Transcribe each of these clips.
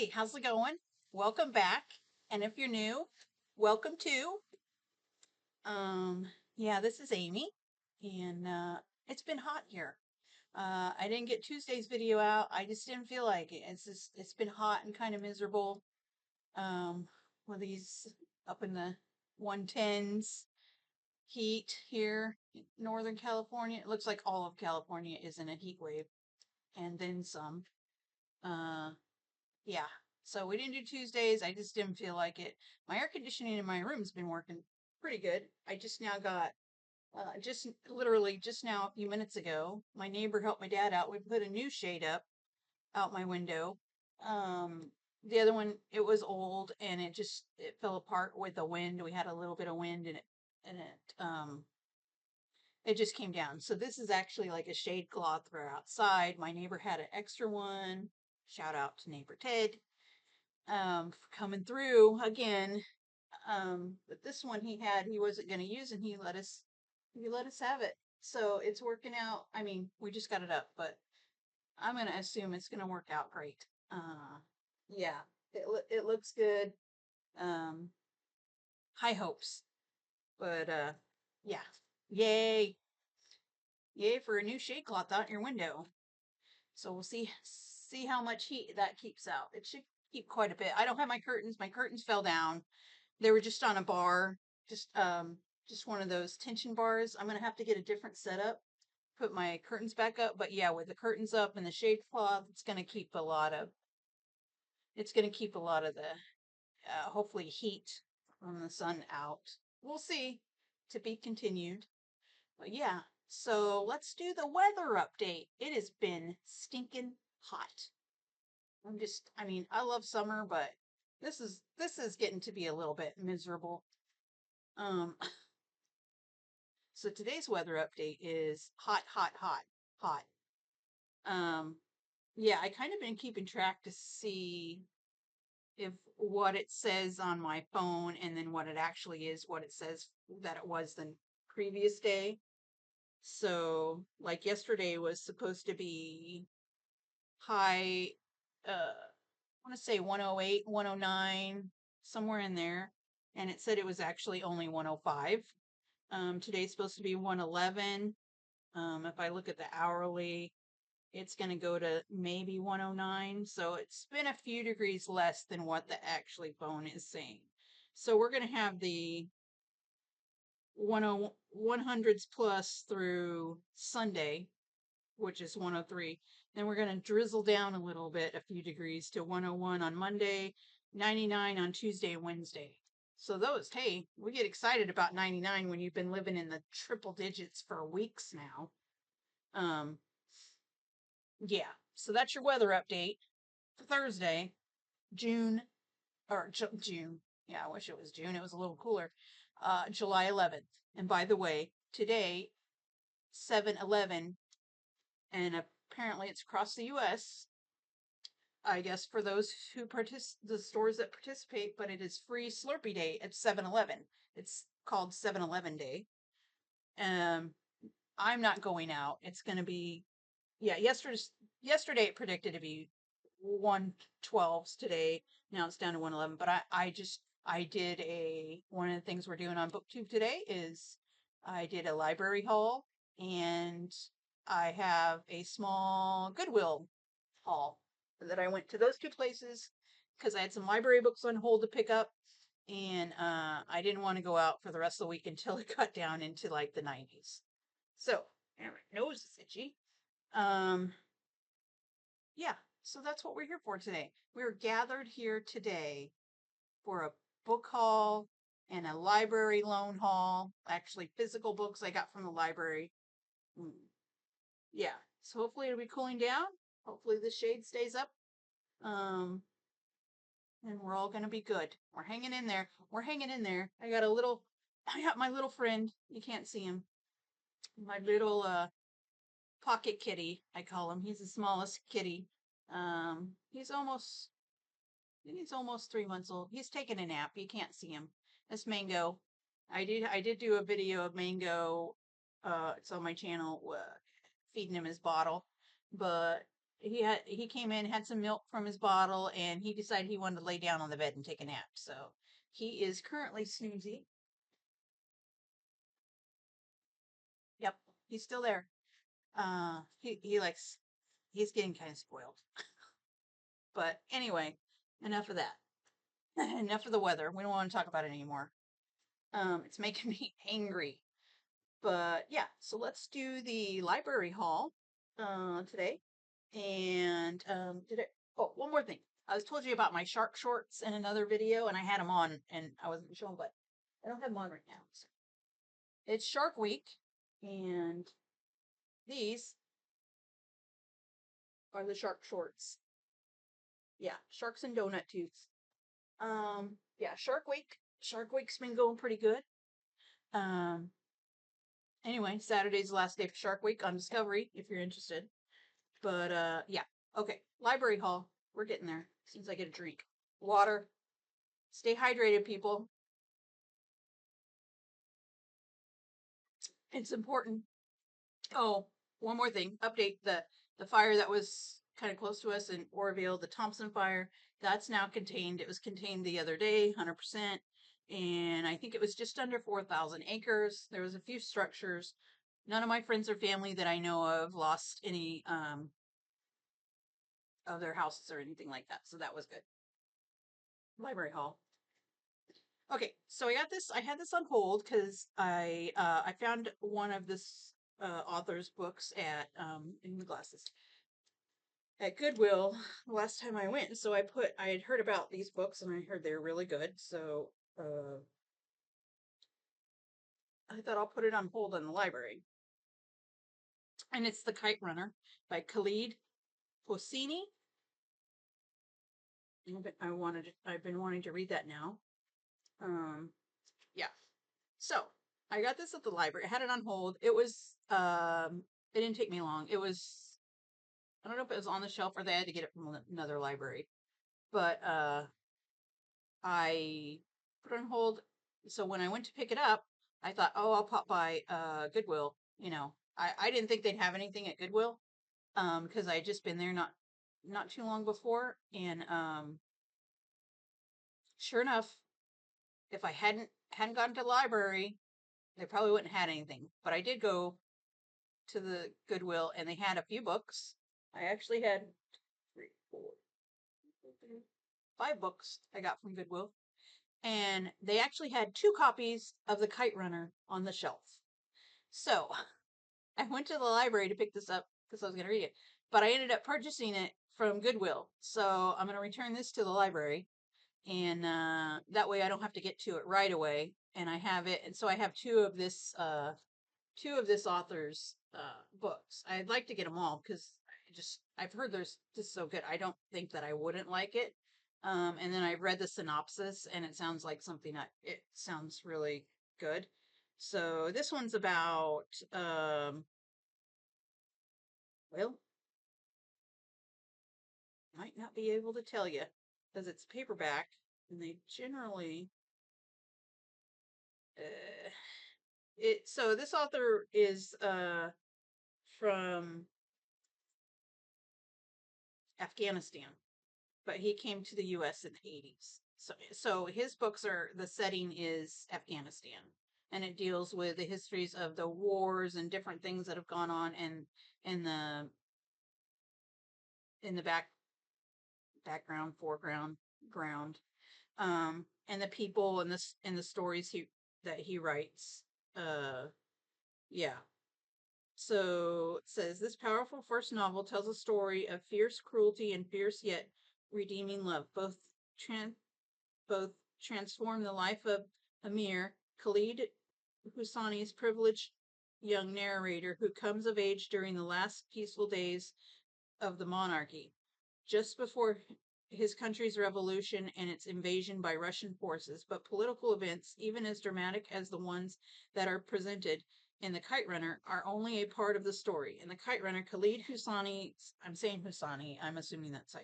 Hey, how's it going? Welcome back. And if you're new, welcome to. Um, yeah, this is Amy, and it's been hot here. I didn't get Tuesday's video out. I just didn't feel like it. It's been hot and kind of miserable. With these up in the 110s heat here in Northern California. It looks like all of California is in a heat wave, and then some. Uh, Yeah. So we didn't do Tuesdays. I just didn't feel like it. My air conditioning in my room's been working pretty good. I just now got, just literally just now, a few minutes ago, my neighbor helped my dad out. We put a new shade up out my window. Um, the other one, it was old and it fell apart with the wind. We had a little bit of wind and it just came down. So this is actually like a shade cloth for outside. My neighbor had an extra one. Shout out to neighbor Ted for coming through again. But this one he wasn't going to use, and he let us have it. So it's working out. I mean, we just got it up, but I'm going to assume it's going to work out great. Yeah, it looks good. Um, High hopes, but yeah, yay, yay for a new shade cloth out your window. So we'll see how much heat that keeps out. It should keep quite a bit. I don't have my curtains. My curtains fell down. They were just on a bar, just one of those tension bars. I'm gonna have to get a different setup, put my curtains back up. But yeah, with the curtains up and the shade cloth, it's gonna keep a lot of the hopefully heat from the sun out. We'll see. To be continued. But yeah, so let's do the weather update. It has been stinking hot. I mean, I love summer, but this is getting to be a little bit miserable. Um, so today's weather update is hot, hot, hot, hot. Um, yeah, I kind of been keeping track to see if what it says on my phone and then what it actually is, what it says that it was the previous day. So, like yesterday was supposed to be high, I want to say 108, 109, somewhere in there. And it said it was actually only 105. Today's supposed to be 111. If I look at the hourly, it's going to go to maybe 109. So it's been a few degrees less than what the actually phone is saying. So we're going to have the 100s plus through Sunday, which is 103. Then we're going to drizzle down a little bit, a few degrees to 101 on Monday, 99 on Tuesday and Wednesday. So hey, we get excited about 99 when you've been living in the triple digits for weeks now. Yeah, so that's your weather update for Thursday, June, or June. Yeah, I wish it was June. It was a little cooler. July 11th. And by the way, today, 7-Eleven, and apparently it's across the U.S., I guess for those who the stores that participate, but it is free Slurpee Day at 7-Eleven. It's called 7-Eleven Day. Um, I'm not going out. It's going to be, yeah, yesterday it predicted to be 112s today. Now it's down to 111. But I did one of the things we're doing on BookTube today is I did a library haul, and I have a small Goodwill haul that I went to those two places because I had some library books on hold to pick up, and I didn't want to go out for the rest of the week until it got down into like the 90s. So, my nose is itchy. Um, yeah, so that's what we're here for today. We're gathered here today for a book haul and a library loan haul. Actually, physical books I got from the library. Yeah, so hopefully it'll be cooling down. Hopefully the shade stays up. Um, and we're all gonna be good. We're hanging in there. We're hanging in there. I got my little friend. You can't see him. My little pocket kitty, I call him. He's the smallest kitty. Um, he's almost he's almost 3 months old. He's taking a nap. You can't see him. That's Mango. I did do a video of Mango. It's on my channel. Feeding him his bottle, but he came in, had some milk from his bottle, and he decided he wanted to lay down on the bed and take a nap. So he is currently snoozy. Yep, he's still there. He likes he's getting kind of spoiled. But anyway, enough of that. Enough of the weather. We don't want to talk about it anymore. It's making me angry. But yeah, so let's do the library haul today. And did it? Oh, one more thing. I was told you about my shark shorts in another video, and I had them on, and I wasn't showing, but I don't have them on right now. So. It's Shark Week, and these are the shark shorts. Yeah, sharks and donut tubes. Yeah, Shark Week. Shark Week's been going pretty good. Um, anyway, Saturday's the last day for Shark Week on Discovery, if you're interested. But yeah. Okay. Library haul. We're getting there. As soon as I get a drink. Water. Stay hydrated, people. It's important. Oh, one more thing. Update the fire that was kind of close to us in Oroville, the Thompson fire. That's now contained. It was contained the other day, 100%. And I think it was just under 4,000 acres. There was a few structures. None of my friends or family that I know of lost any of their houses or anything like that. So that was good. Library hall. Okay, so I got this. I had this on hold because I found one of this author's books at in the glasses at Goodwill last time I went. So I had heard about these books and I heard they were really good. So I thought I'll put it on hold in the library. And it's The Kite Runner by Khalid Hosseini. I've been wanting to read that now. Yeah. So I got this at the library. I had it on hold. It didn't take me long. I don't know if it was on the shelf or they had to get it from another library. But I put it on hold. So when I went to pick it up, I thought, oh, I'll pop by Goodwill. I didn't think they'd have anything at Goodwill because I had just been there not too long before, and sure enough, if I hadn't gone to the library, they probably wouldn't have had anything. But I did go to the Goodwill, and they had a few books. I actually had 3, 4, 5 books I got from Goodwill, and they actually had 2 copies of The Kite Runner on the shelf. So I went to the library to pick this up because I was going to read it, but I ended up purchasing it from Goodwill. So I'm going to return this to the library, and that way I don't have to get to it right away. And I have it, and so I have two of this author's books. I'd like to get them all because I've heard there's just so good. I don't think that I wouldn't like it. And then I've read the synopsis, and it sounds like something it sounds really good. So this one's about well, might not be able to tell you because it's paperback, and they generally it. So this author is from Afghanistan, but he came to the U.S. in the 80s. So his books the setting is Afghanistan, and it deals with the histories of the wars and different things that have gone on, and in the background, foreground, ground, and the people and the stories that he writes. Yeah. So it says this powerful first novel tells a story of fierce cruelty and fierce yet redeeming love. Both transform the life of Amir, Khalid Hosseini's privileged young narrator who comes of age during the last peaceful days of the monarchy, just before his country's revolution and its invasion by Russian forces. But political events, even as dramatic as the ones that are presented in The Kite Runner, are only a part of the story. In The Kite Runner, Khalid Hosseini, I'm saying Hosseini, I'm assuming that's how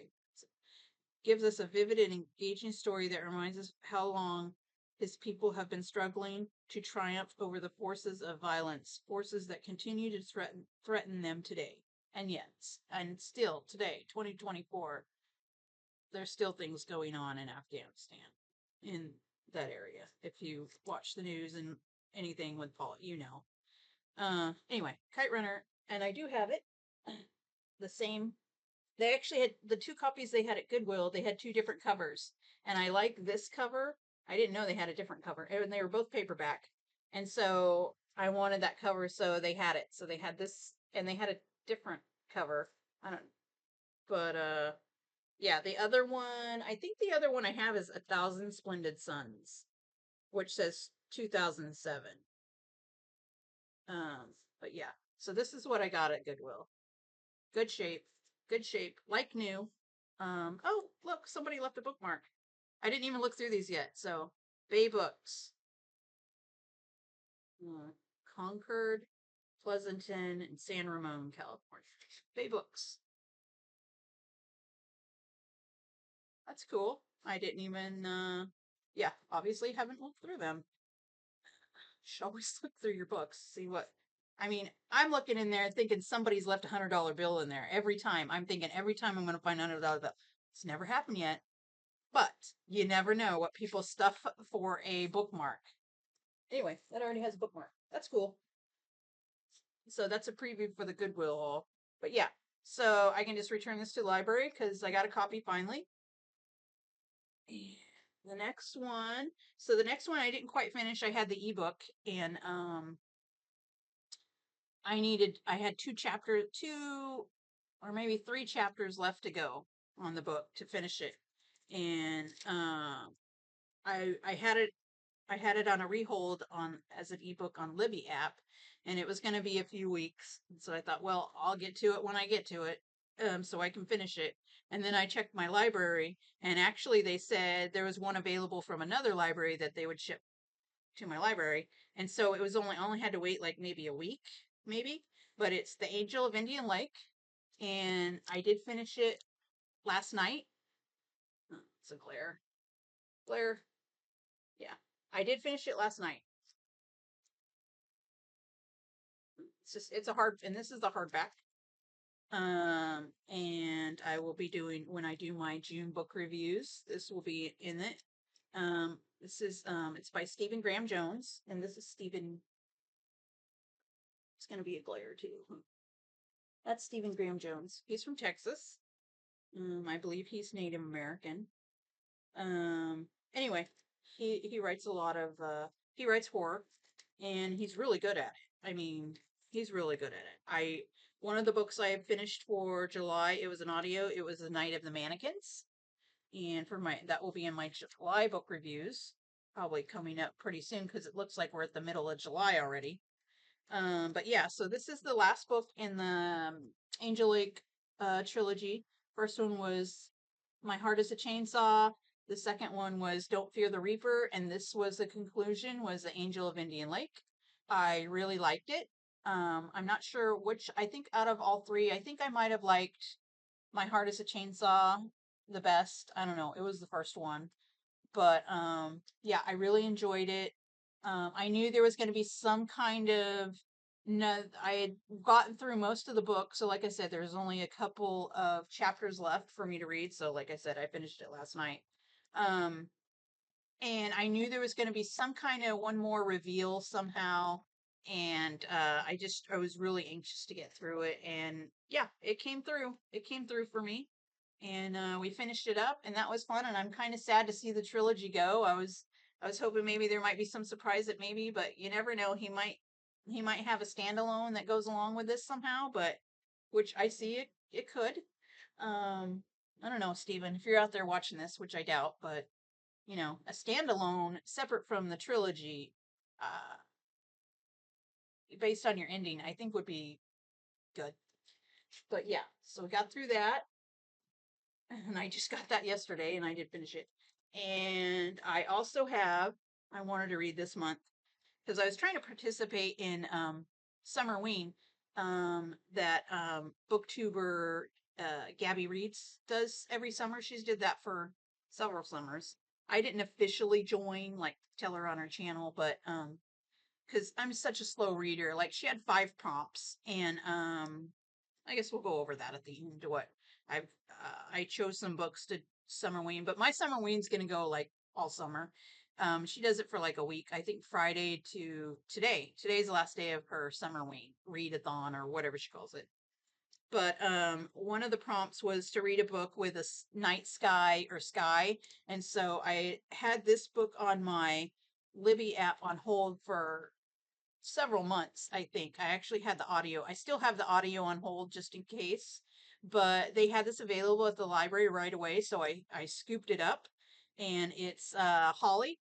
gives us a vivid and engaging story that reminds us how long his people have been struggling to triumph over the forces of violence, forces that continue to threaten them today. And yet, and still today, 2024, there's still things going on in Afghanistan, in that area. If you watch the news and anything with Paul, you know. Anyway, Kite Runner, and I do have it. The same. They actually had the two copies they had at Goodwill. They had two different covers, and I like this cover. I didn't know they had a different cover, and they were both paperback. And so I wanted that cover, so they had it. So they had this, and they had a different cover. I don't, but yeah, the other one. I think the other one I have is A Thousand Splendid Suns, which says 2007. But yeah, so this is what I got at Goodwill. Good shape, good shape, like new. Oh, look, somebody left a bookmark. I didn't even look through these yet. So, Bay Books, Concord, Pleasanton, and San Ramon, California. Bay Books. That's cool. I didn't even, yeah, obviously haven't looked through them. Should always look through your books, see what. I mean, I'm looking in there thinking somebody's left $100 bill in there every time. I'm thinking every time I'm going to find $100 bill. It's never happened yet, but you never know what people stuff for a bookmark. Anyway, that already has a bookmark. That's cool. So that's a preview for the Goodwill haul. But yeah, so I can just return this to the library because I got a copy finally. The next one, so the next one I didn't quite finish. I had the ebook, and I had two or maybe three chapters left to go on the book to finish it, and I had it on a rehold on as an ebook on Libby app, and it was going to be a few weeks. So I thought, well, I'll get to it when I get to it, so I can finish it. And then I checked my library, and actually they said there was one available from another library that they would ship to my library, and so it was only had to wait like maybe a week, maybe. But it's The Angel of Indian Lake, and I did finish it last night. It's a glare. Yeah, I did finish it last night. It's a hard, and this is the hardback. And I will be doing when I do my June book reviews. This will be in it. This is it's by Stephen Graham Jones, and this is Stephen. It's going to be a glare too. That's Stephen Graham Jones. He's from Texas. I believe he's Native American. Anyway, he writes a lot of he writes horror, and he's really good at it. I mean, he's really good at it. I One of the books I have finished for July, it was an audio. It was The Night of the Mannequins, and for my that will be in my July book reviews, probably coming up pretty soon because it looks like we're at the middle of July already. But yeah, so this is the last book in the Angel Lake trilogy. First one was My Heart is a Chainsaw. The second one was Don't Fear the Reaper, and this was the conclusion, was The Angel of Indian Lake. I really liked it. I'm not sure which, I think out of all three, I think I might have liked My Heart is a Chainsaw the best. I don't know. It was the first one. But yeah, I really enjoyed it. I knew there was going to be some kind of no. I had gotten through most of the book, so like I said, there's only a couple of chapters left for me to read. So like I said, I finished it last night. Um, and I knew there was going to be some kind of one more reveal somehow, and I was really anxious to get through it, and yeah, it came through. It came through for me, and we finished it up, and that was fun. And I'm kind of sad to see the trilogy go. I was hoping maybe there might be some surprise that maybe, but you never know. He might have a standalone that goes along with this somehow, but which I see it could. I don't know, Steven, if you're out there watching this, which I doubt, but a standalone separate from the trilogy, uh, based on your ending, I think would be good. But yeah, so we got through that, and I just got that yesterday, and I did finish it. And I wanted to read this month because I was trying to participate in Summerween, that booktuber Gabbyreads does every summer. She's did that for several summers. I didn't officially join, like tell her on her channel, but because I'm such a slow reader. Like she had 5 prompts, and I guess we'll go over that at the end. What I chose some books to summerween, but my summerween's gonna go like all summer. She does it for like a week. I think Friday to today. Today's the last day of her summerween readathon or whatever she calls it. But one of the prompts was to read a book with a night sky or sky, and so I had this book on my Libby app on hold for several months. I think I actually had the audio. I still have the audio on hold just in case, but they had this available at the library right away, so I scooped it up, and it's Holly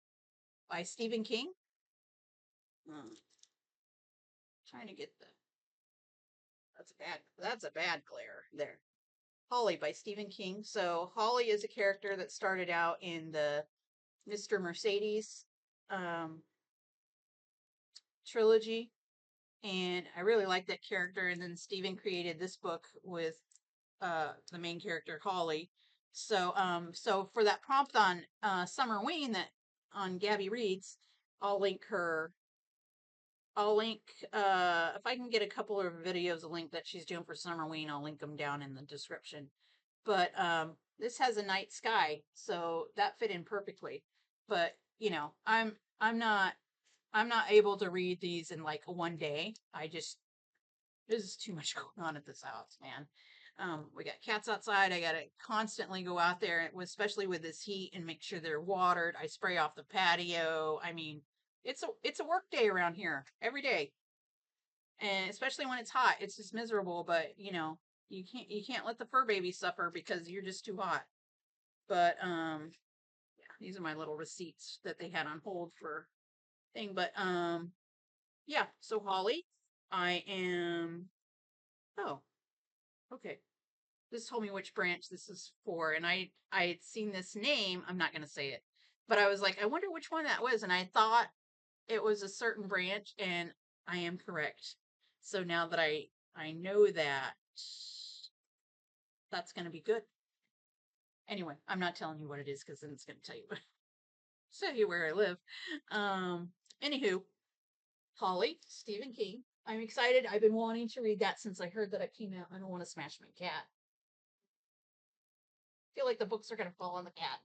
by Stephen King. Trying to get the that's a bad glare there. Holly by Stephen King. So Holly is a character that started out in the Mr. Mercedes um, trilogy, and I really like that character. And then Stephen created this book with the main character Holly. So for that prompt on Summerween that on Gabbyreads, I'll link her. I'll link if I can get a couple of videos, a link that she's doing for Summerween. I'll link them down in the description. But this has a night sky, so that fit in perfectly. But you know, I'm not able to read these in like one day. There's too much going on at this house, man. We got cats outside. I gotta constantly go out there, especially with this heat, and make sure they're watered. I spray off the patio. I mean, it's a work day around here every day, and especially when it's hot, it's just miserable. But you can't let the fur baby suffer because you're just too hot. But yeah, these are my little receipts that they had on hold for thing. But yeah. So Holly, I am. Oh, okay. This told me which branch this is for, and I had seen this name. I'm not gonna say it, but I was like, I wonder which one that was, and I thought it was a certain branch, and I am correct. So now that I know that, that's gonna be good. Anyway, I'm not telling you what it is because then it's gonna tell you where I live. Anywho, Holly, Stephen King. I'm excited. I've been wanting to read that since I heard that it came out. I don't want to smash my cat. I feel like the books are gonna fall on the cat.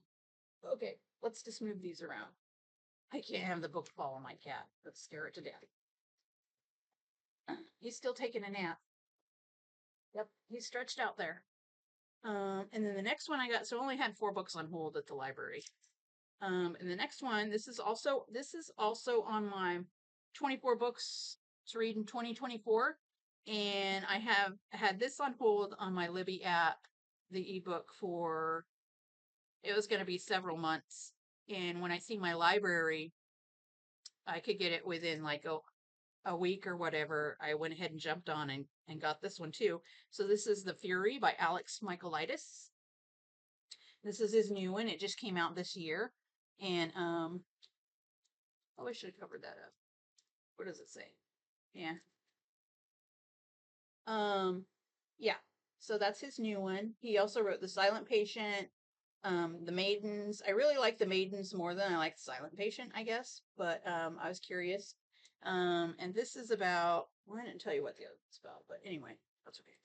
Okay, let's just move these around. I can't have the book fall on my cat. Let's scare it to death. He's still taking a nap. Yep, he's stretched out there. And then the next one I got, so I only had 4 books on hold at the library. And the next one, this is also on my 24 books to read in 2024. And I have had this on hold on my Libby app, the ebook for it was going to be several months. And when I see my library, I could get it within like a week or whatever. I went ahead and jumped on and got this one too. So this is The Fury by Alex Michaelides. This is his new one. It just came out this year. And oh, I should have covered that up. What does it say? Yeah. Yeah. So that's his new one. He also wrote The Silent Patient, The Maidens. I really like The Maidens more than I like The Silent Patient, I guess. But I was curious. And this is about well, I didn't tell you what the other one's about, but anyway, that's okay.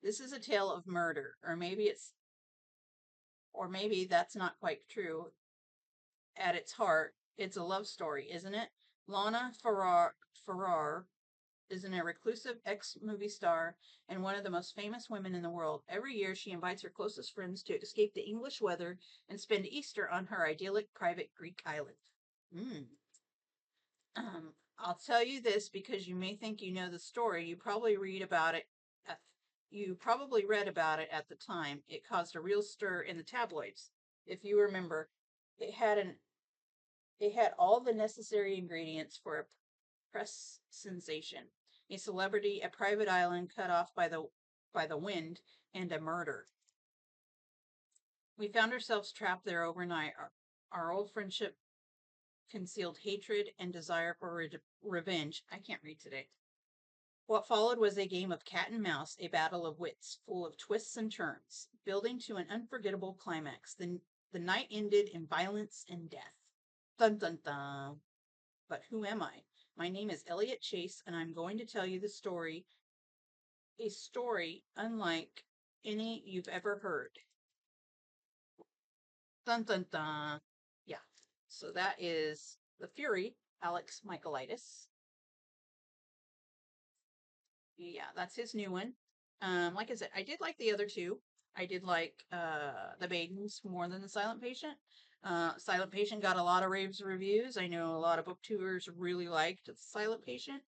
This is a tale of murder, or maybe that's not quite true. At its heart, it's a love story, isn't it? Lana Farrar is a reclusive ex-movie star and one of the most famous women in the world. Every year, she invites her closest friends to escape the English weather and spend Easter on her idyllic private Greek island. Mm. I'll tell you this because you may think you know the story. You probably read about it. You probably read about it at the time. It caused a real stir in the tabloids. If you remember, it had an it had all the necessary ingredients for a press sensation: a celebrity, a private island cut off by the wind, and a murder. We found ourselves trapped there overnight. Our old friendship concealed hatred and desire for revenge. I can't read today. What followed was a game of cat and mouse, a battle of wits, full of twists and turns, building to an unforgettable climax. The night ended in violence and death. Dun dun dun. But who am I? My name is Elliot Chase, and I'm going to tell you a story unlike any you've ever heard. Dun dun dun. Yeah. So that is The Fury, Alex Michaelitis. Yeah, that's his new one. Like I said, I did like the other two. I did like The Maidens more than The Silent Patient. Silent Patient got a lot of raves reviews. I know a lot of booktubers really liked The Silent Patient.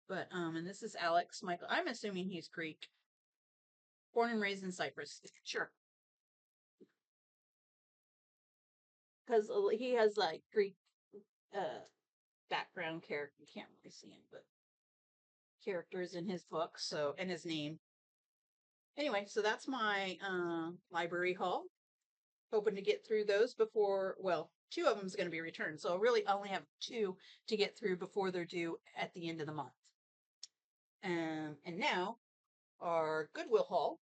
But and this is Alex Michael. I'm assuming he's Greek. Born and raised in Cyprus. Sure. Because he has like Greek uh background character. You can't really see him, but characters in his book, so and his name. Anyway, so that's my library haul. Hoping to get through those before, well, two of them is going to be returned. So I really only have two to get through before they're due at the end of the month. And now our Goodwill haul.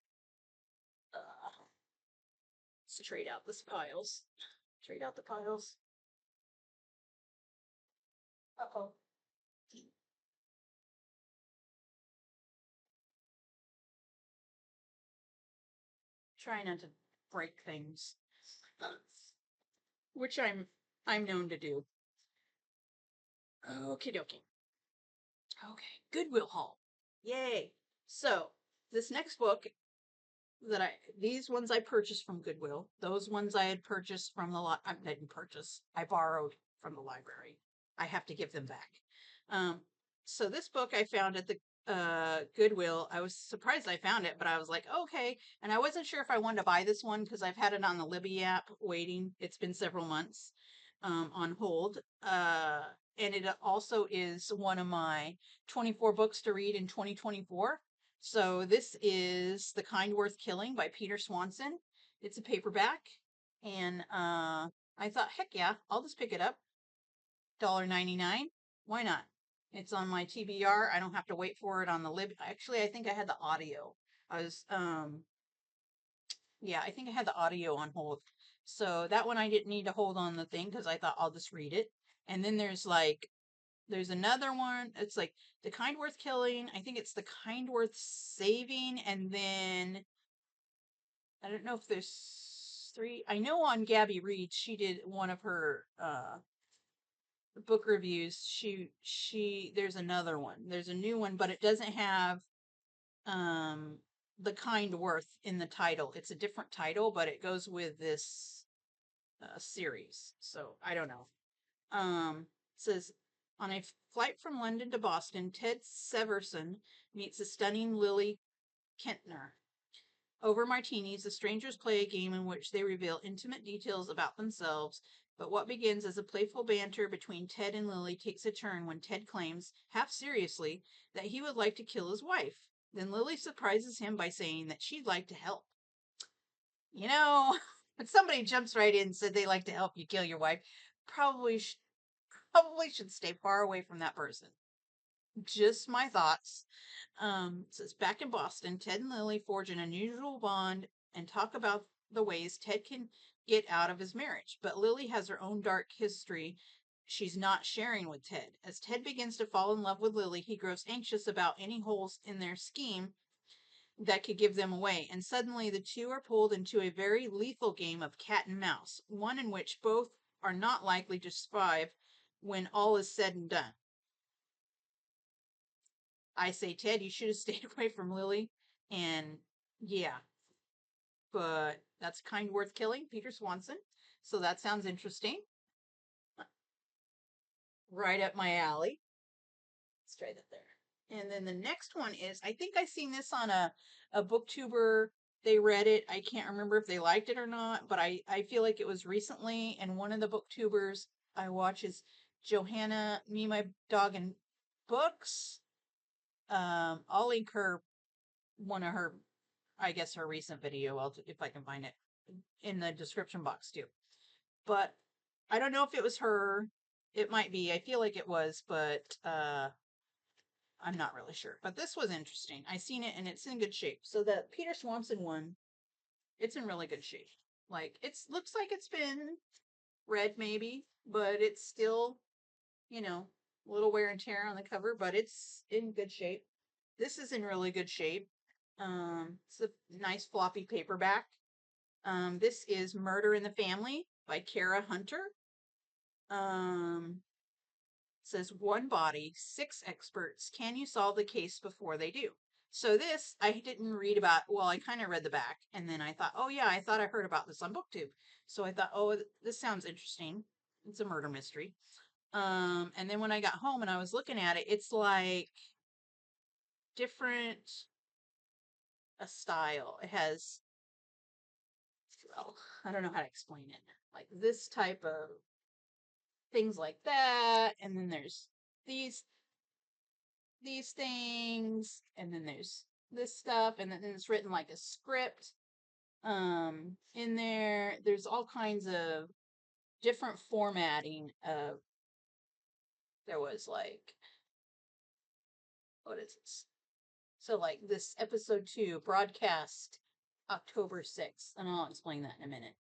Let's trade out the piles. Trade out the piles. Uh-oh. Try not to break things. Which I'm known to do. Okie dokie. Okay, Goodwill haul. Yay. So, this next book these ones I purchased from Goodwill. Those ones I had purchased from I didn't purchase. I borrowed from the library. I have to give them back. Um, so this book I found at the Goodwill. I was surprised I found it, but I was like, okay. And I wasn't sure if I wanted to buy this one because I've had it on the Libby app waiting. It's been several months on hold. And it also is one of my 24 books to read in 2024. So this is The Kind Worth Killing by Peter Swanson. It's a paperback. And I thought, heck yeah, I'll just pick it up. $1.99. Why not? It's on my TBR. I don't have to wait for it on the lib. Actually, I think I had the audio. I was yeah, I think I had the audio on hold. So that one I didn't need to hold on the thing because I thought I'll just read it. And then there's another one. It's like The Kind Worth Killing. I think it's The Kind Worth Saving. And then I don't know if there's three. I know on Gabbyreads, she did one of her book reviews. There's another one. There's a new one, but it doesn't have um The Kind Worth in the title. It's a different title, but it goes with this series. So I don't know. It says on a flight from London to Boston, Ted Severson meets the stunning Lily Kentner. Over martinis, the strangers play a game in which they reveal intimate details about themselves. But what begins as a playful banter between Ted and Lily takes a turn when Ted claims, half seriously, that he would like to kill his wife. Then Lily surprises him by saying that she'd like to help. You know, when somebody jumps right in and said they like to help you kill your wife, probably probably should stay far away from that person. Just my thoughts. Says back in Boston, Ted and Lily forge an unusual bond and talk about the ways Ted can get out of his marriage. But Lily has her own dark history she's not sharing with Ted. As Ted begins to fall in love with Lily, he grows anxious about any holes in their scheme that could give them away. And suddenly the two are pulled into a very lethal game of cat and mouse, one in which both are not likely to survive when all is said and done. I say, Ted, you should have stayed away from Lily. And yeah, but that's Kind Worth Killing, Peter Swanson. So that sounds interesting. Right up my alley. Let's try that there. And then the next one is, I think I seen this on a booktuber. They read it. I can't remember if they liked it or not, but I feel like it was recently. And one of the booktubers I watch is Johanna MeMyDogAndBooks. I'll link her one of her, I guess her recent video, if I can find it in the description box too. But I don't know if it was her. It might be. I feel like it was, but I'm not really sure. But this was interesting. I seen it and it's in good shape. So the Peter Swanson one, it's in really good shape. Like it's looks like it's been read maybe, but it's still, you know, A little wear and tear on the cover, but it's in good shape. This is in really good shape. It's a nice floppy paperback. This is Murder in the Family by Kara Hunter. Says one body, six experts. Can you solve the case before they do? So this I didn't read about. Well, I kind of read the back, and then I thought, oh yeah, I thought I heard about this on BookTube. So I thought, oh, this sounds interesting. It's a murder mystery. And then when I got home and I was looking at it, it's like different a style. It has, well, I don't know how to explain it. Like this type of things like that, and then there's these these things, and then there's this stuff, and then it's written like a script. In there, there's all kinds of different formatting of. There was like, what is this? So like this episode 2 broadcast October 6th, and I'll explain that in a minute.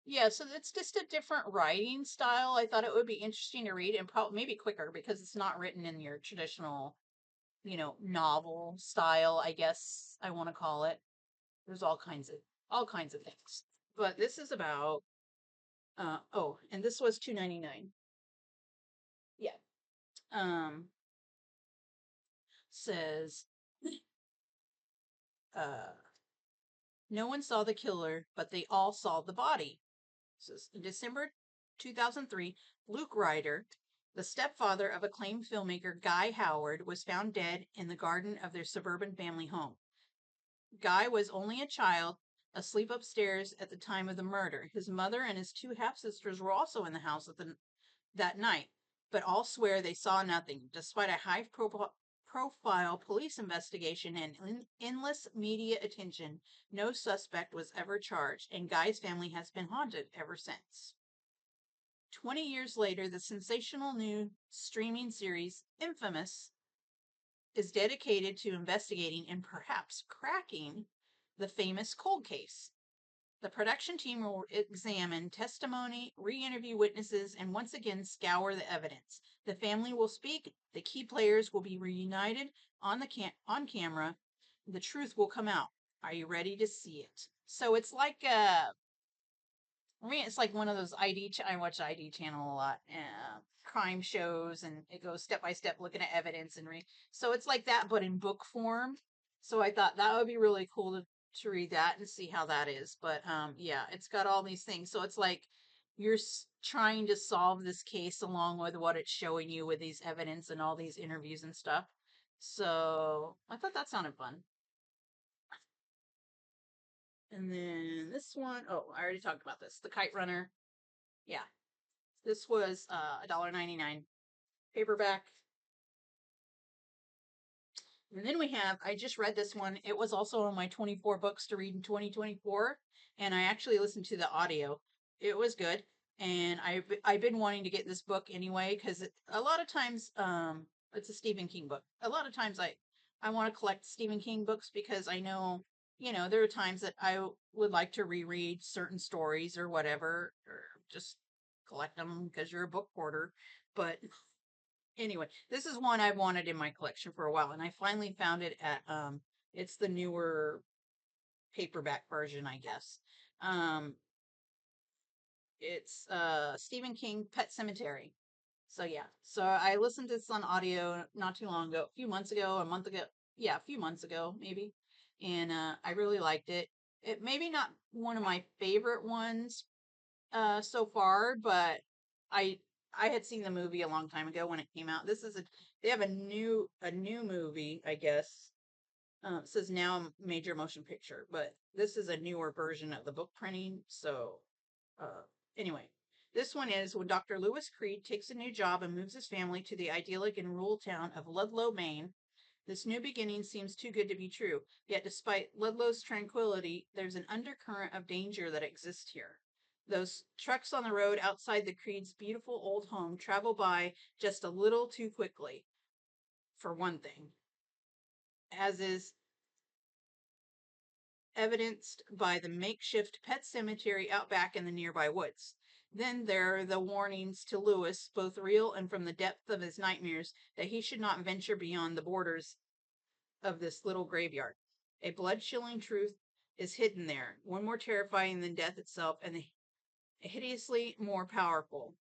Yeah, so it's just a different writing style. I thought it would be interesting to read and probably maybe quicker because it's not written in your traditional, novel style, I guess I want to call it. There's all kinds of things. But this is about and this was $2.99. Yeah. Um says uh no one saw the killer, but they all saw the body. In December 2003, Luke Ryder, the stepfather of acclaimed filmmaker Guy Howard, was found dead in the garden of their suburban family home. Guy was only a child, asleep upstairs at the time of the murder. His mother and his two half-sisters were also in the house that night, but all swear they saw nothing, despite a high-profile police investigation and endless media attention. No suspect was ever charged, and Guy's family has been haunted ever since. 20 years later, the sensational new streaming series Infamous is dedicated to investigating and perhaps cracking the famous cold case. The production team will examine testimony, re-interview witnesses, and once again scour the evidence. The family will speak. The key players will be reunited on camera. The truth will come out. Are you ready to see it? So it's like I mean, it's like one of those I watch ID channel a lot, crime shows, and it goes step by step looking at evidence so it's like that, but in book form. So I thought that would be really cool to read that and see how that is. But yeah, it's got all these things. So it's like you're trying to solve this case along with what it's showing you with these evidence and all these interviews and stuff. So I thought that sounded fun. And then this one, oh, I already talked about this. The Kite Runner. Yeah, this was $1.99 paperback. And then I just read this one. It was also on my 24 books to read in 2024. And I actually listened to the audio. It was good. And I've been wanting to get this book anyway, because a lot of times, it's a Stephen King book. A lot of times I want to collect Stephen King books because I know, there are times that I would like to reread certain stories or whatever, or just collect them because you're a book hoarder. But anyway, this is one I've wanted in my collection for a while, and I finally found it at it's the newer paperback version, I guess. Um it's Stephen King Pet Cemetery. So yeah. So I listened to this on audio not too long ago, a few months ago, a month ago. Yeah, a few months ago, maybe. And I really liked it. It maybe not one of my favorite ones so far, but I I had seen the movie a long time ago when it came out. They have a new movie, I guess. It says now major motion picture, but this is a newer version of the book printing. So uh anyway, this one is when Dr. Lewis Creed takes a new job and moves his family to the idyllic and rural town of Ludlow, Maine. This new beginning seems too good to be true, yet despite Ludlow's tranquility, there's an undercurrent of danger that exists here. Those trucks on the road outside the Creed's beautiful old home travel by just a little too quickly, for one thing, as is evidenced by the makeshift pet cemetery out back in the nearby woods. Then there are the warnings to Lewis, both real and from the depth of his nightmares, that he should not venture beyond the borders of this little graveyard. A blood-chilling truth is hidden there, one more terrifying than death itself, and hideously more powerful.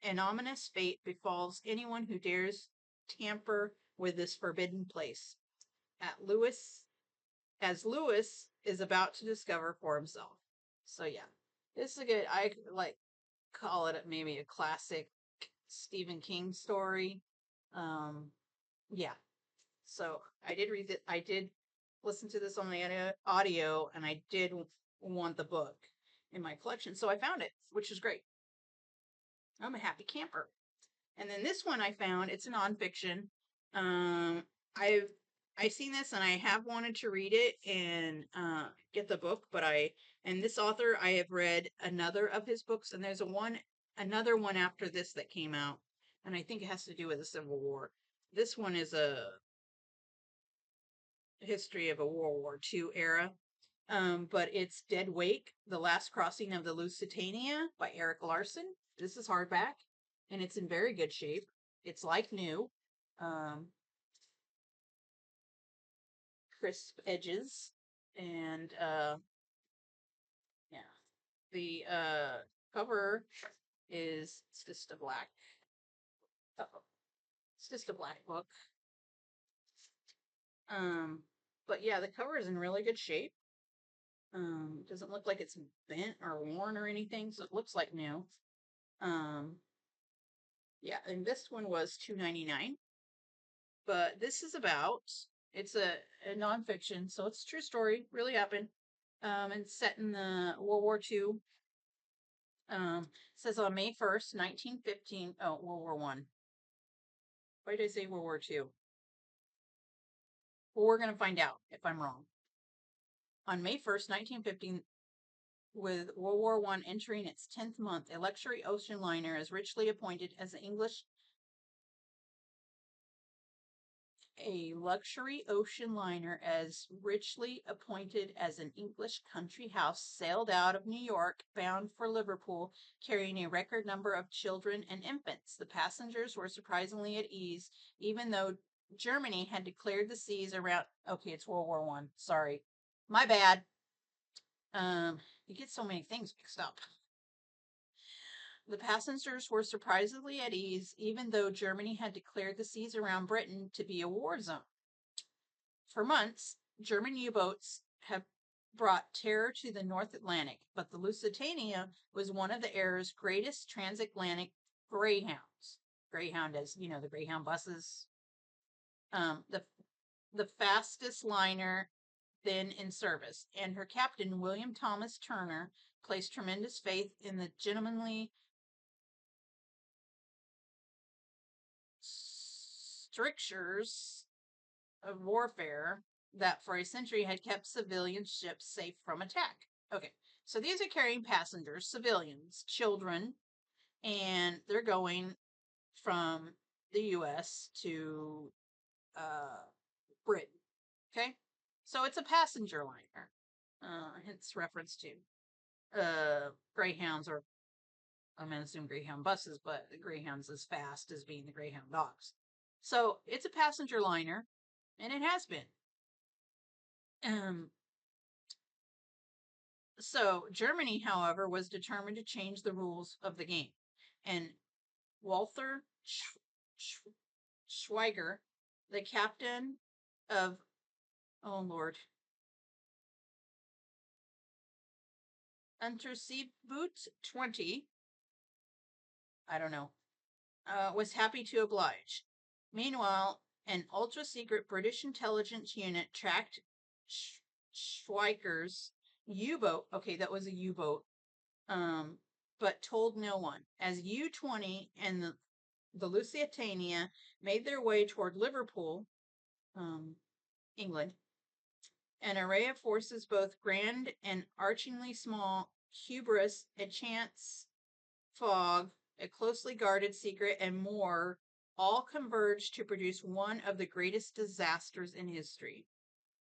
An ominous fate befalls anyone who dares tamper with this forbidden place. As Lewis is about to discover for himself. So yeah, this is a good. I like call it maybe a classic Stephen King story. Yeah. So I did read it. I did listen to this on the audio, and I did want the book in my collection, so I found it, which is great. I'm a happy camper. And then this one I found, it's a nonfiction. I've seen this and I have wanted to read it and get the book, and this author, I have read another of his books, and there's another one after this that came out, and I think it has to do with the Civil War. This one is a history of a World War II era. But it's Dead Wake, The Last Crossing of the Lusitania by Eric Larson. This is hardback, and it's in very good shape. It's like new. Um, Crisp edges, and yeah. The cover is it's just a black. It's just a black book. But yeah, the cover is in really good shape. Doesn't look like it's bent or worn or anything, so it looks like new. Yeah, and this one was $2.99. But this is about it's a nonfiction, so it's a true story, really happened. And set in the World War II. Says on May 1st, 1915. Oh, World War One. Why did I say World War II? Well, we're gonna find out if I'm wrong. On May 1st, 1915, with World War One entering its 10th month, a luxury ocean liner is richly appointed as an English a luxury ocean liner as richly appointed as an English country house sailed out of New York bound for Liverpool, carrying a record number of children and infants. The passengers were surprisingly at ease, even though Germany had declared the seas around. Okay, it's World War One. Sorry, my bad. You get so many things mixed up. The passengers were surprisingly at ease, even though Germany had declared the seas around Britain to be a war zone. For months, German U-boats have brought terror to the North Atlantic, but the Lusitania was one of the era's greatest transatlantic greyhounds. Greyhound, as you know, the Greyhound buses. The fastest liner then in service, and her captain, William Thomas Turner, placed tremendous faith in the gentlemanly strictures of warfare that for a century had kept civilian ships safe from attack. Okay, so these are carrying passengers, civilians, children, and they're going from the U.S. to Britain. Okay, so it's a passenger liner, hence reference to Greyhounds, or I'm going to assume Greyhound buses, but the Greyhounds as fast as being the Greyhound dogs. So it's a passenger liner, and it has been. So Germany, however, was determined to change the rules of the game, and Walter Schweiger, the captain of oh Lord, Unterseeboot 20, I don't know, was happy to oblige. Meanwhile, an ultra-secret British intelligence unit tracked Schweiger's U-boat. Okay, that was a U-boat. But told no one. As U-20 and the Lusitania made their way toward Liverpool, England, an array of forces, both grand and archingly small, hubris, a chance fog, a closely guarded secret, and more, all converged to produce one of the greatest disasters in history.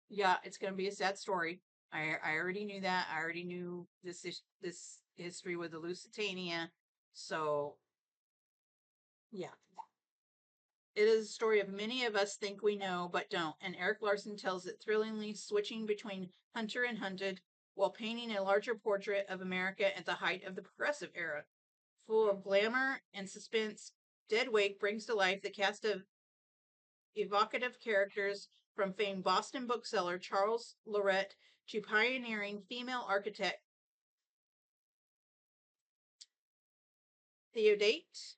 Yeah, it's going to be a sad story. I already knew that. I already knew this history with the Lusitania. So yeah, it is a story of many of us think we know but don't. And Eric Larson tells it thrillingly, switching between hunter and hunted while painting a larger portrait of America at the height of the Progressive Era. Full of glamour and suspense, Dead Wake brings to life the cast of evocative characters from famed Boston bookseller Charles Lorette to pioneering female architect Theodate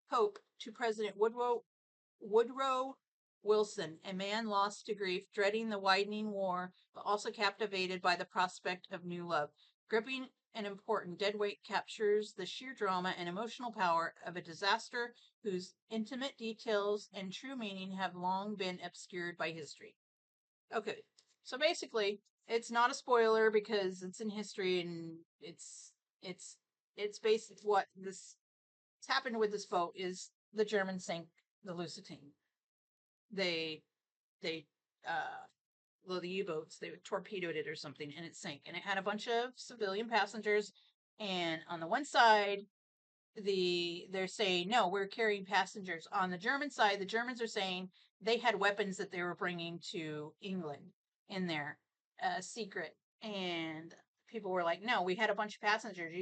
Pope to President Woodrow Wilson, a man lost to grief, dreading the widening war, but also captivated by the prospect of new love. Gripping and important, Deadweight captures the sheer drama and emotional power of a disaster whose intimate details and true meaning have long been obscured by history. Okay, so basically, it's not a spoiler because it's in history and it's it's basically what's happened with this boat is the Germans sank the Lusitania. They they well, the U-boats, they torpedoed it or something and it sank, and it had a bunch of civilian passengers, and on the one side they're saying no, we're carrying passengers. On the German side, the Germans are saying they had weapons that they were bringing to England in their secret, and people were like, no, we had a bunch of passengers.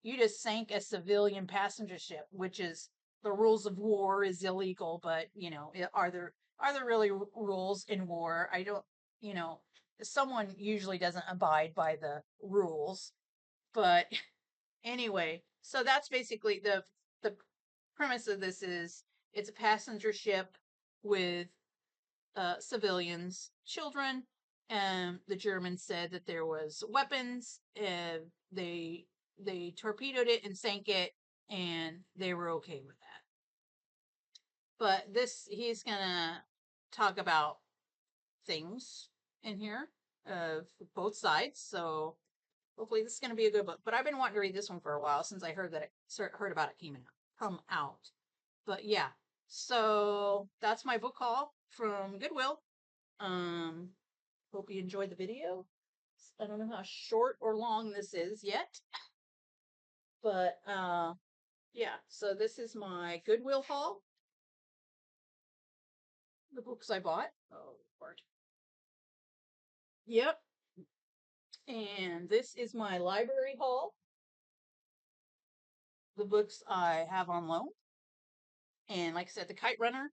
You just sank a civilian passenger ship, which is the rules of war is illegal, but are there really rules in war? I don't, you know someone usually doesn't abide by the rules, but anyway, so that's basically the premise of this is it's a passenger ship with civilians, children. And the Germans said that there was weapons, and they torpedoed it and sank it, and they were okay with that. But this he's gonna talk about things in here of both sides. So hopefully this is going to be a good book. But I've been wanting to read this one for a while since I heard about it come out. But yeah, so that's my book haul from Goodwill. Um, hope you enjoyed the video. I don't know how short or long this is yet, but yeah. So this is my Goodwill haul. The books I bought. Oh, Lord. Yep. And this is my library haul. The books I have on loan. And like I said, the Kite Runner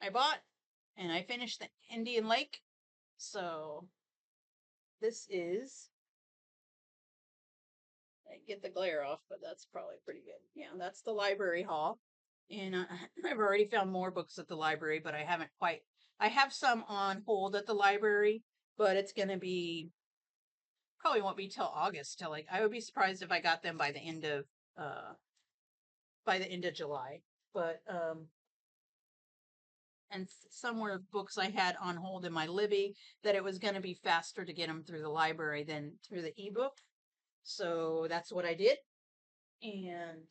I bought, and I finished the Indian Lake. So this is, I get the glare off, but that's probably pretty good. Yeah, that's the library haul. And I've already found more books at the library, but I haven't quite. I have some on hold at the library, but it's going to be, probably won't be till August. Till, like, I would be surprised if I got them uh by the end of July. But and some were books I had on hold in my Libby that it was going to be faster to get them through the library than through the ebook. So that's what I did. And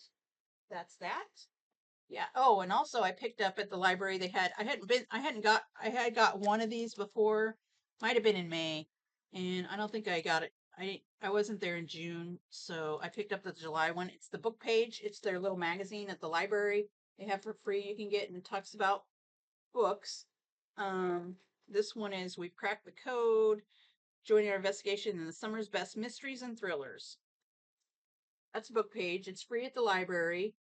that's that. Yeah. Oh, and also I picked up at the library, I had got one of these before. Might have been in May. And I don't think I got it. I wasn't there in June, so I picked up the July one. It's the book page. It's their little magazine at the library. They have for free. You can get, and it talks about books. Um, this one is We've Cracked the Code, joining our investigation in the summer's best mysteries and thrillers. That's a book page. It's free at the library.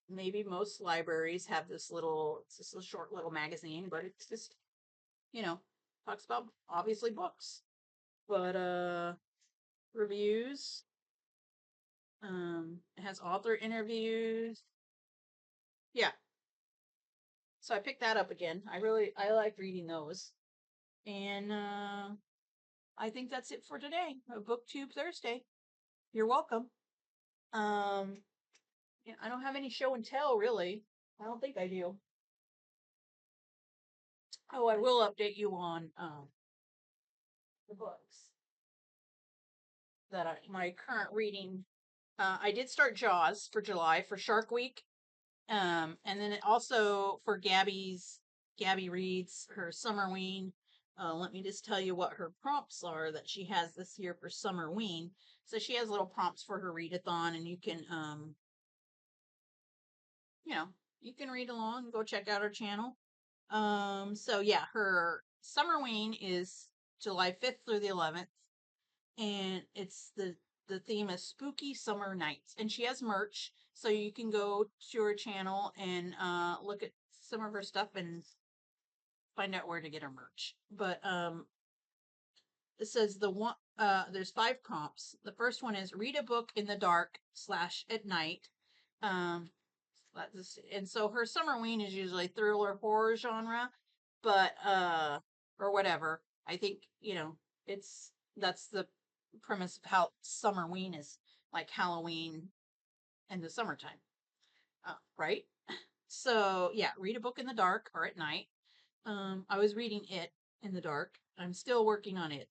Maybe most libraries have it's just a short little magazine, but it's just, talks about obviously books. But reviews. It has author interviews. Yeah. So I picked that up again. I like reading those. And I think that's it for today. A BookTube Thursday. You're welcome. Um, yeah, I don't have any show and tell really. I don't think I do. Oh, I will update you on the books that my current reading. I did start Jaws for July for Shark Week. And then it also for Gabby Reads her summerween. Let me just tell you what her prompts are that she has this year for Summerween. So she has little prompts for her readathon, and you can, you know, you can read along and go check out her channel. So yeah, her Summerween is July 5th through the 11th, and the theme is spooky summer nights, and she has merch, so you can go to her channel and look at some of her stuff and find out where to get her merch. But it says there's 5 prompts. The first one is read a book in the dark / at night. Um, and so her Summerween is usually thriller horror genre, but or whatever. I think, that's the premise of how Summerween is, like Halloween in the summertime. Right? So yeah, read a book in the dark or at night. I was reading it in the dark. I'm still working on it.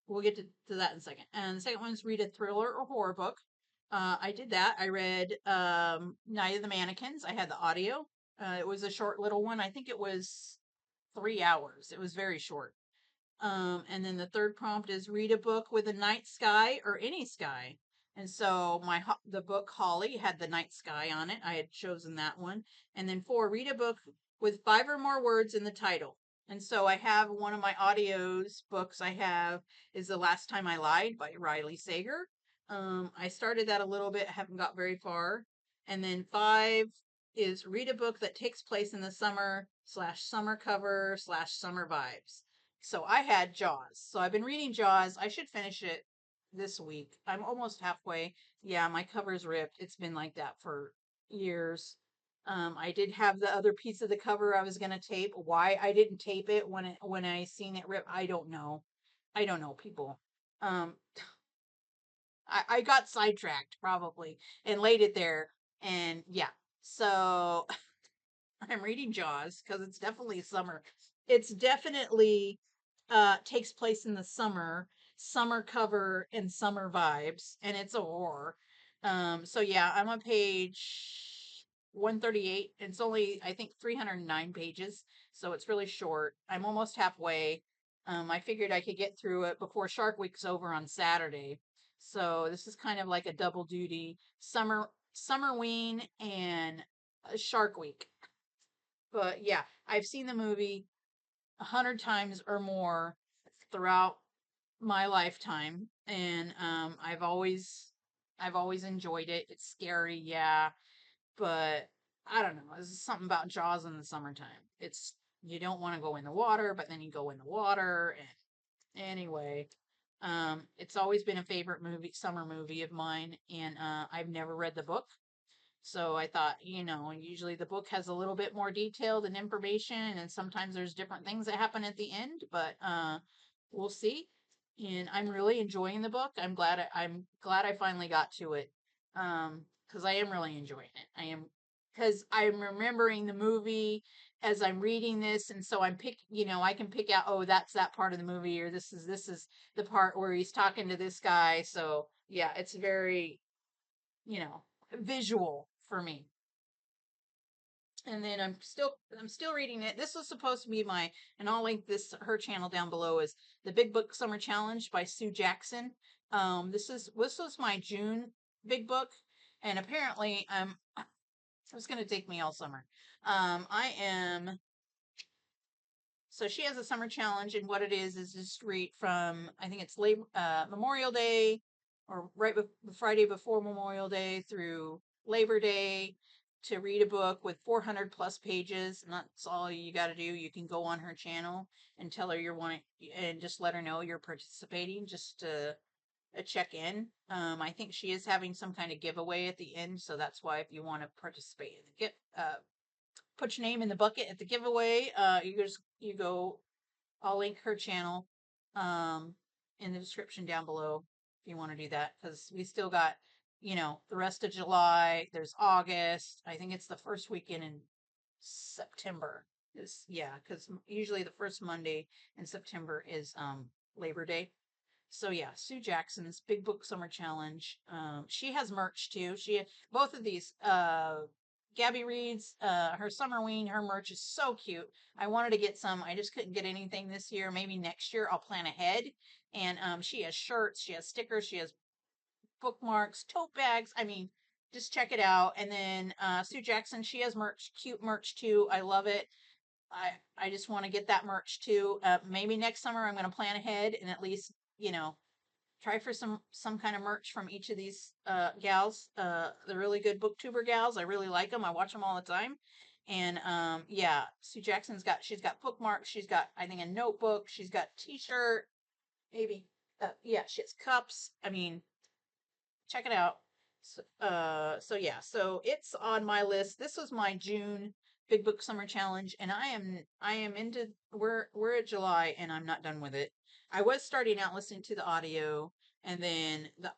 We'll get to that in a second. And the second one is read a thriller or horror book. I did that. I read Night of the Mannequins. I had the audio. It was a short little one. I think it was 3 hours. It was very short. And then the third prompt is read a book with a night sky or any sky. And so the book Holly had the night sky on it. I had chosen that one. And then 4, read a book with 5 or more words in the title. And so I have one of my books I have is The Last Time I Lied by Riley Sager. I started that a little bit, haven't got very far. And then 5 is read a book that takes place in the summer / summer cover / summer vibes. So I had Jaws. So I've been reading Jaws. I should finish it this week. I'm almost halfway. Yeah, my cover's ripped. It's been like that for years. I did have the other piece of the cover I was gonna tape. Why I didn't tape it when I seen it rip, I don't know. I don't know, people. Um, I got sidetracked probably and laid it there. And yeah, so I'm reading Jaws because it's definitely summer. It's definitely takes place in the summer cover and summer vibes, and it's a horror. So yeah, I'm on page 138. It's only, I think, 309 pages, so it's really short. I'm almost halfway. I figured I could get through it before Shark Week's over on Saturday. So this is kind of like a double duty Summerween and Shark Week. But yeah, I've seen the movie 100 times or more throughout my lifetime, and I've always enjoyed it. It's scary, yeah, but I don't know. There's something about Jaws in the summertime. It's You don't want to go in the water, but then you go in the water, and anyway, it's always been a favorite summer movie of mine, and I've never read the book. So I thought, usually the book has a little bit more detail and information, and sometimes there's different things that happen at the end, but we'll see. And I'm really enjoying the book. I'm glad I finally got to it. Because I am really enjoying it. Because I'm remembering the movie as I'm reading this, and so I can pick out, oh, that's that part of the movie, or this is the part where he's talking to this guy. So yeah, it's very, you know, visual for me. And then I'm still reading it. This was supposed to be and I'll link her channel down below, is the Big Book Summer Challenge by Sue Jackson. This was my June big book, and apparently it's going to take me all summer. I am So she has a summer challenge, and what it is just read from, I think it's Memorial Day, or Friday before Memorial Day through Labor Day, to read a book with 400 plus pages. And that's all you got to do. You can go on her channel and tell her you're wanting, and just let her know you're participating, just to check in. I think she is having some kind of giveaway at the end, so that's why, if you want to participate in the put your name in the bucket at the giveaway. You go. I'll link her channel in the description down below if you want to do that, because we still got, the rest of July. There's August. I think it's the first weekend in September. Because usually the first Monday in September is Labor Day. So yeah, Sue Jackson's Big Book Summer Challenge. She has merch too. Both of these Gabbyreads, her summerween, her merch is so cute. I wanted to get some. I just couldn't get anything this year. Maybe next year I'll plan ahead. And she has shirts, she has stickers, she has bookmarks, tote bags. I mean, just check it out. And then Sue Jackson, she has merch, cute merch too. I love it. I just want to get that merch too. Maybe next summer I'm going to plan ahead and at least try for some kind of merch from each of these gals. The really good booktuber gals. I really like them. I watch them all the time. And yeah, Sue Jackson's she's got bookmarks. She's got I think a notebook. She's got T-shirt. Maybe yeah, she has cups. I mean, check it out. So yeah, so it's on my list. This was my June Big Book Summer Challenge, and I am into we're at July, and I'm not done with it. I was starting out listening to the audio, and then the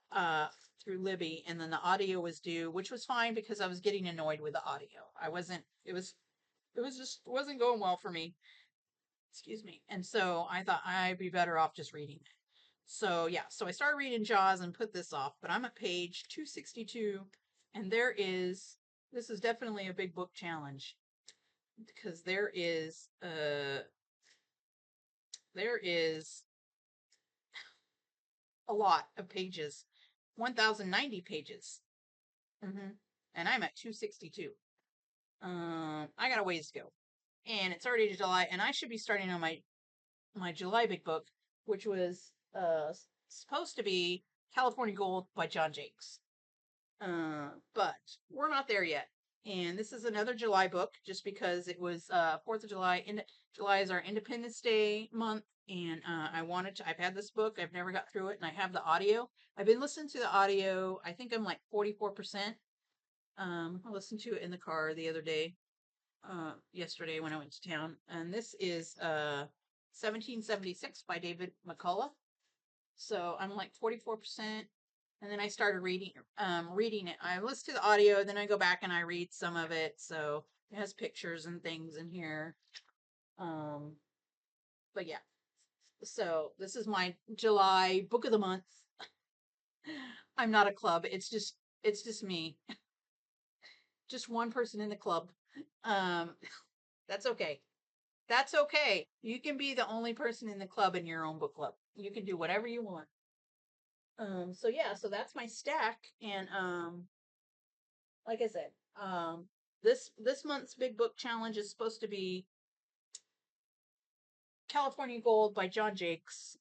through Libby, and then the audio was due, which was fine because I was getting annoyed with the audio. I wasn't. It was just wasn't going well for me. Excuse me. And so I thought I'd be better off just reading it. So yeah, so I started reading Jaws and put this off, but I'm at page 262, and this is definitely a big book challenge because there is a lot of pages, 1090 pages. hmm And I'm at 262. I got a ways to go. And it's already July, and I should be starting on my July big book, which was supposed to be California Gold by John Jakes. But we're not there yet. And this is another July book, just because it was 4th of July. July is our Independence Day month, and I've had this book. I've never got through it, and I have the audio. I've been listening to the audio. I think I'm like 44%. I listened to it in the car the other day, yesterday when I went to town. And this is 1776 by David McCullough. So I'm like 44%. And then I started reading it. I listen to the audio, then I go back and I read some of it. So it has pictures and things in here. Um, but yeah. So this is my July book of the month. I'm not a club. It's just me. Just one person in the club. Um, that's okay. That's okay. You can be the only person in the club in your own book club. You can do whatever you want. So yeah, so that's my stack, and like I said, this month's big book challenge is supposed to be California Gold by John Jakes.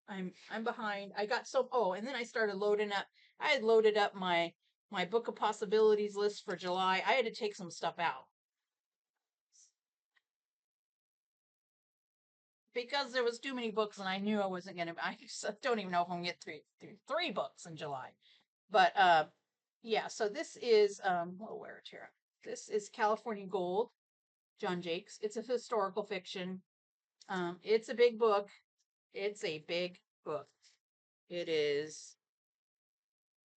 I'm behind. I got so and then I started loading up. I had loaded up my book of possibilities list for July. I had to take some stuff out because there was too many books, and I knew I wasn't gonna. I don't even know if I'm gonna get through three books in July. But yeah. So this is we'll wear it here. This is California Gold, John Jakes. It's a historical fiction. It's a big book. It's a big book. It is.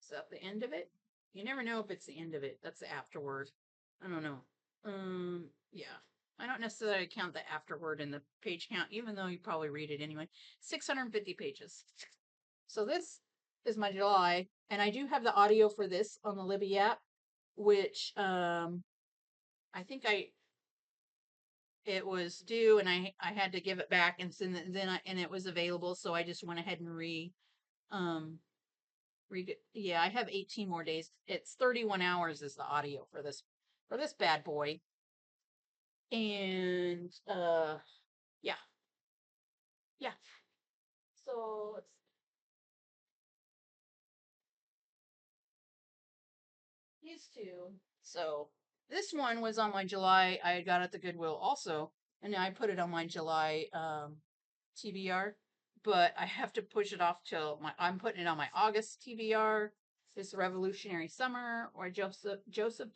Is that the end of it? You never know if it's the end of it. That's the afterword. I don't know. Yeah. I don't necessarily count the afterword in the page count, even though you probably read it anyway. 650 pages. So this is my July, and I do have the audio for this on the Libby app, which I think it was due, and I had to give it back, and then it was available, so I just went ahead and um yeah, I have 18 more days. It's 31 hours is the audio for this bad boy. And yeah. Yeah. So let's these two. So this one was on my July. I got at the Goodwill also, and I put it on my July TBR. But I have to push it off till I'm putting it on my August TBR. It's Revolutionary Summer or Joseph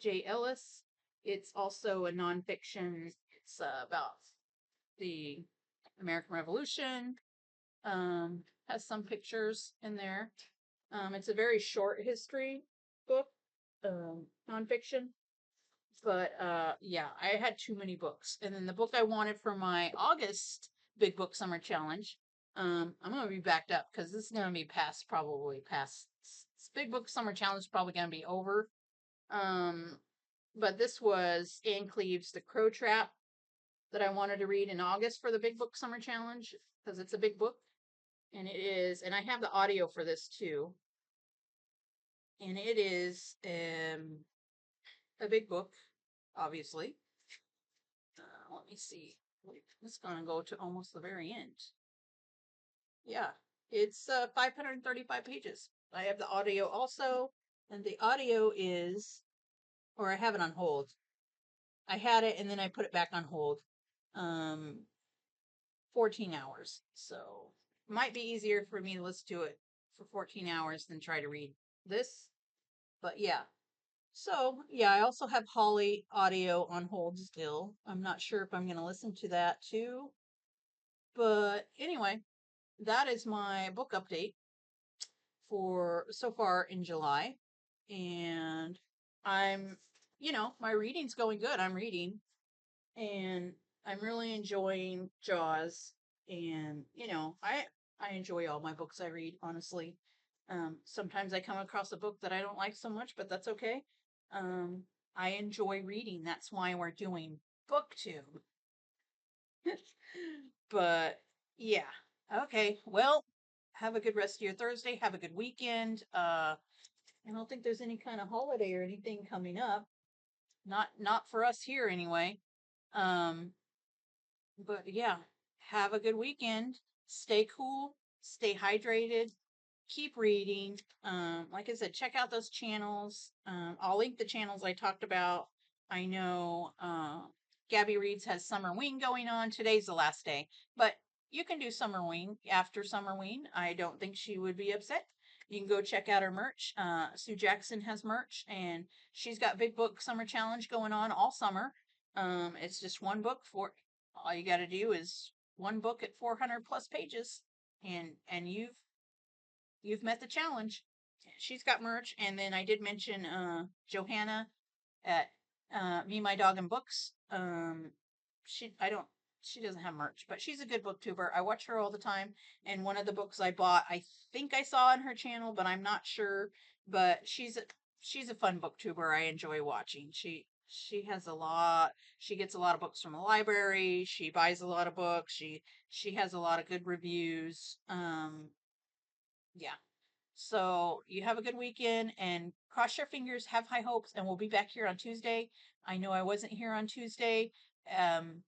J. Ellis. It's also a nonfiction. It's about the American Revolution. Has some pictures in there. It's a very short history book, nonfiction. But yeah, I had too many books. And then the book I wanted for my August Big Book Summer Challenge, I'm gonna be backed up because this is gonna be probably past. This Big Book Summer Challenge is probably gonna be over. Um, But this was Anne Cleeve's The Crow Trap that I wanted to read in August for the Big Book Summer Challenge because it's a big book. And it is, and I have the audio for this too. And it is a big book, obviously. Let me see. It's going to go to almost the very end. Yeah, it's 535 pages. I have the audio also, and the audio is, or I have it on hold. I had it and then I put it back on hold. 14 hours. So might be easier for me to listen to it for 14 hours than try to read this. But yeah. So yeah, I also have Holly audio on hold still. I'm not sure if I'm going to listen to that too. But anyway, that is my book update for so far in July. And I'm, my reading's going good. I'm reading and I'm really enjoying Jaws. And, I enjoy all my books I read, honestly. Sometimes I come across a book that I don't like so much, but that's okay. I enjoy reading. That's why we're doing booktube. But yeah. Okay. Well, have a good rest of your Thursday. Have a good weekend. I don't think there's any kind of holiday or anything coming up. Not for us here anyway. Um, but yeah, have a good weekend. Stay cool, stay hydrated, keep reading. Like I said, check out those channels. I'll link the channels I talked about. I know Gabbyreads has Summerween going on. Today's the last day, but you can do Summerween after Summerween. I don't think she would be upset. You can go check out her merch. Sue Jackson has merch, and she's got Big Book Summer Challenge going on all summer. It's just one book for all you got to do is one book at 400 plus pages, and you've met the challenge. She's got merch, and then I did mention Johanna at Me, My Dog, and Books. She doesn't have merch, but she's a good booktuber. I watch her all the time, and one of the books I bought, I think I saw on her channel, but I'm not sure. But she's a fun booktuber. I enjoy watching. She has a lot. She gets a lot of books from the library. She buys a lot of books. She has a lot of good reviews. Yeah. So you have a good weekend and cross your fingers, have high hopes, and we'll be back here on Tuesday. I know I wasn't here on Tuesday. Um,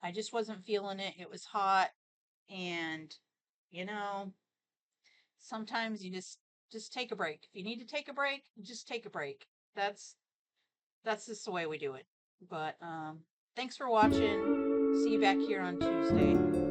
I just wasn't feeling it. It was hot, and you know, sometimes you just take a break. If you need to take a break, just take a break. That's just the way we do it. But thanks for watching. See you back here on Tuesday.